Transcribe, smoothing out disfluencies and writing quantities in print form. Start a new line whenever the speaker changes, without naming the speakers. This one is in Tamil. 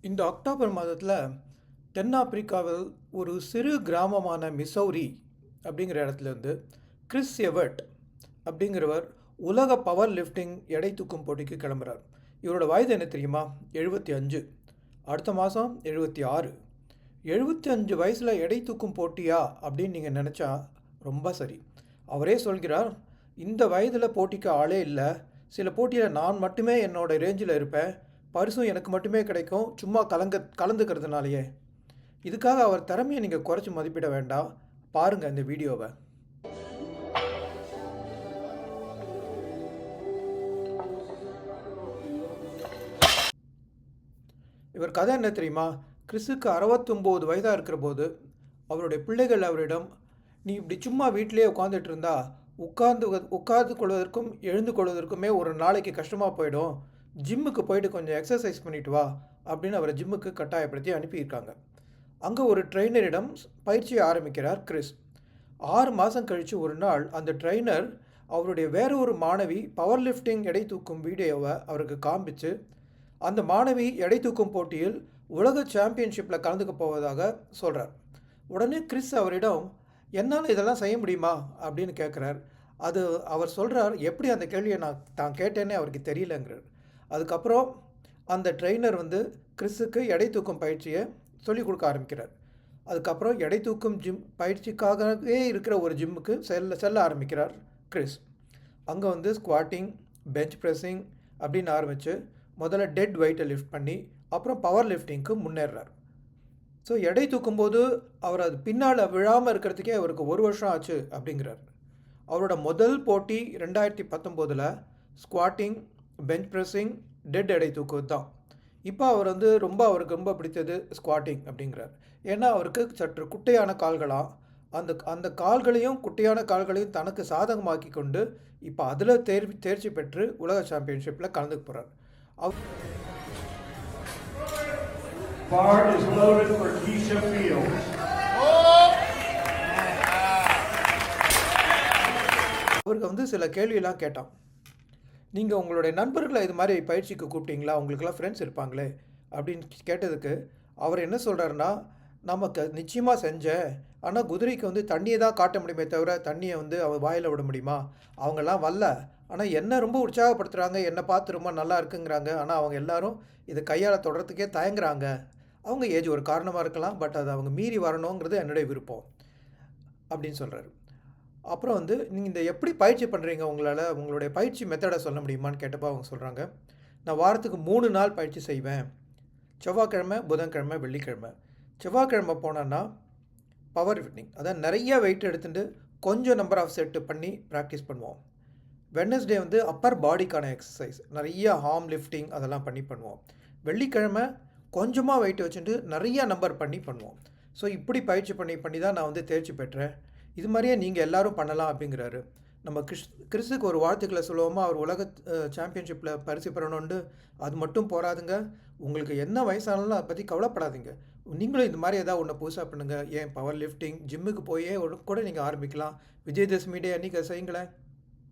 இந்த அக்டோபர் மாதத்தில் தென்னாப்பிரிக்காவில் ஒரு சிறு கிராமமான மிசௌரி அப்படிங்கிற இடத்துலேருந்து கிறிஸ் எவர்ட் அப்படிங்கிறவர் உலக பவர் லிஃப்டிங் எடை தூக்கும் போட்டிக்கு கிளம்புறார். இவரோட வயது என்ன தெரியுமா? 75. அடுத்த மாதம் 76. 75 வயசில் எடை தூக்கும் போட்டியா அப்படின்னு நீங்கள் நினச்சா ரொம்ப சரி. அவரே சொல்கிறார், இந்த வயதில் போட்டிக்கு ஆளே இல்லை. சில போட்டியில் நான் மட்டுமே என்னோடய ரேஞ்சில் இருப்பேன். பரிசும் எனக்கு மட்டுமே கிடைக்கும், சும்மா கலந்துக்கிறதுனாலையே. இதுக்காக அவர் திறமையை நீங்கள் குறைச்சி மதிப்பிட வேண்டாம். பாருங்கள் இந்த வீடியோவை. இவர் கதை என்ன தெரியுமா? கிறிஸுக்கு 69 வயதாக இருக்கிற போது அவருடைய பிள்ளைகள் அவரிடம், நீ இப்படி சும்மா வீட்டிலே உட்காந்துட்டு இருந்தா உட்கார்ந்து கொள்வதற்கும் எழுந்து கொள்வதற்குமே ஒரு நாளைக்கு கஷ்டமாக போயிடும். ஜிம்முக்கு போயிட்டு கொஞ்சம் எக்ஸசைஸ் பண்ணிட்டு வா அப்படின்னு அவரை ஜிம்முக்கு கட்டாயப்படுத்தி அனுப்பியிருக்காங்க. அங்கே ஒரு ட்ரெயினரிடம் பயிற்சியை ஆரம்பிக்கிறார் கிறிஸ். 6 மாதம் கழித்து ஒரு நாள் அந்த ட்ரெயினர் அவருடைய வேற ஒரு மாணவி பவர் லிஃப்டிங் எடை தூக்கும் வீடியோவை அவருக்கு காண்பித்து, அந்த மாணவி எடை தூக்கும் போட்டியில் உலக சாம்பியன்ஷிப்பில் கலந்துக்க போவதாக சொல்கிறார். உடனே கிறிஸ் அவரிடம், என்னால் இதெல்லாம் செய்ய முடியுமா அப்படின்னு கேட்குறார். அவர் சொல்கிறார், எப்படி அந்த கேள்வியை தான் கேட்டேன்னே அவருக்கு தெரியலங்கிறார். அதுக்கப்புறம் அந்த ட்ரெயினர் கிறிஸுக்கு எடை தூக்கும் பயிற்சியை சொல்லிக் கொடுக்க ஆரம்பிக்கிறார். அதுக்கப்புறம் எடை தூக்கும் பயிற்சிக்காகவே இருக்கிற ஒரு ஜிம்முக்கு செல்ல ஆரம்பிக்கிறார் கிறிஸ். அங்கே ஸ்குவாட்டிங், பெஞ்ச் ப்ரெஸ்ஸிங் அப்படின்னு ஆரம்பித்து முதல்ல டெட் வெயிட்டை லிஃப்ட் பண்ணி அப்புறம் பவர் லிஃப்டிங்க்கு முன்னேறார். ஸோ எடை தூக்கும்போது அவர் அது பின்னால் விழாமல் இருக்கிறதுக்கே அவருக்கு 1 வருஷம் ஆச்சு அப்படிங்கிறார். அவரோட முதல் போட்டி 2019 ஸ்குவாட்டிங், பெஞ்ச் ப்ரெஸ்ஸிங், டெட் எடை தூக்குவது தான். இப்போ அவர் அவருக்கு ரொம்ப பிடித்தது ஸ்குவாட்டிங் அப்படிங்கிறார். ஏன்னா அவருக்கு சற்று குட்டையான கால்களாக, அந்த கால்களையும் குட்டையான கால்களையும் தனக்கு சாதகமாக்கி கொண்டு இப்போ அதில் தேர்ச்சி பெற்று உலக சாம்பியன்ஷிப்பில் கலந்துக்க போகிறார். அவருக்கு சில கேள்வியெல்லாம் கேட்டான். நீங்கள் உங்களுடைய நண்பர்களை இது மாதிரி பயிற்சிக்கு கூப்பிட்டீங்களா? உங்களுக்கெல்லாம் ஃப்ரெண்ட்ஸ் இருப்பாங்களே அப்படின்னு கேட்டதுக்கு அவர் என்ன சொல்கிறாருன்னா, நமக்கு நிச்சயமாக செஞ்சேன். ஆனால் குதிரைக்கு தண்ணியை தான் காட்ட முடியுமே தவிர தண்ணியை அவன் வாயில் விட முடியுமா? அவங்கெல்லாம் வரல. ஆனால் என்னை ரொம்ப உற்சாகப்படுத்துகிறாங்க, என்னை பார்த்து ரொம்ப நல்லா இருக்குங்கிறாங்க. ஆனால் அவங்க எல்லாரும் இதை கையால் தொடர்றதுக்கே தயங்குறாங்க. அவங்க ஏஜ் ஒரு காரணமாக இருக்கலாம், பட் அது அவங்க மீறி வரணுங்கிறது என்னுடைய விருப்பம் அப்படின்னு சொல்கிறாரு. அப்புறம் நீங்கள் இந்த எப்படி பயிற்சி பண்ணுறீங்க, உங்களுடைய பயிற்சி மெத்தடை சொல்ல முடியுமான்னு கேட்டப்போ அவங்க சொல்கிறாங்க, நான் வாரத்துக்கு 3 நாள் பயிற்சி செய்வேன். செவ்வாய்க்கிழமை, புதன்கிழமை, வெள்ளிக்கிழமை. செவ்வாய்க்கிழமை போனோன்னா பவர் லிஃப்டிங், அதான் நிறைய வெயிட் எடுத்துகிட்டு கொஞ்சம் நம்பர் ஆஃப் செட்டு பண்ணி ப்ராக்டிஸ் பண்ணுவோம். வெட்னஸ்டே அப்பர் பாடிக்கான எக்ஸசைஸ், நிறைய ஆர்ம் லிஃப்டிங் அதெல்லாம் பண்ணுவோம். வெள்ளிக்கிழமை கொஞ்சமாக வெயிட் வச்சுட்டு நிறையா நம்பர் பண்ணி பண்ணுவோம். ஸோ இப்படி பயிற்சி பண்ணி தான் நான் தேர்ச்சி பெற்றேன். இது மாதிரியே நீங்கள் எல்லோரும் பண்ணலாம் அப்படிங்கிறாரு. நம்ம கிறிஸுக்கு ஒரு வாழ்த்துக்களை சொல்லுவோமா, அவர் உலக சாம்பியன்ஷிப்பில் பரிசு பெறணுண்டு. அது மட்டும் போகாதுங்க, உங்களுக்கு என்ன வயசானாலும் அதை பற்றி கவலைப்படாதீங்க. நீங்களும் இந்த மாதிரி ஏதாவது ஒன்று புதுசாக பண்ணுங்கள். ஏன் பவர் லிஃப்டிங் ஜிம்முக்கு போயே கூட நீங்கள் ஆரம்பிக்கலாம். விஜயதசமி டே அன்றைக்கி செய்யுங்களேன்.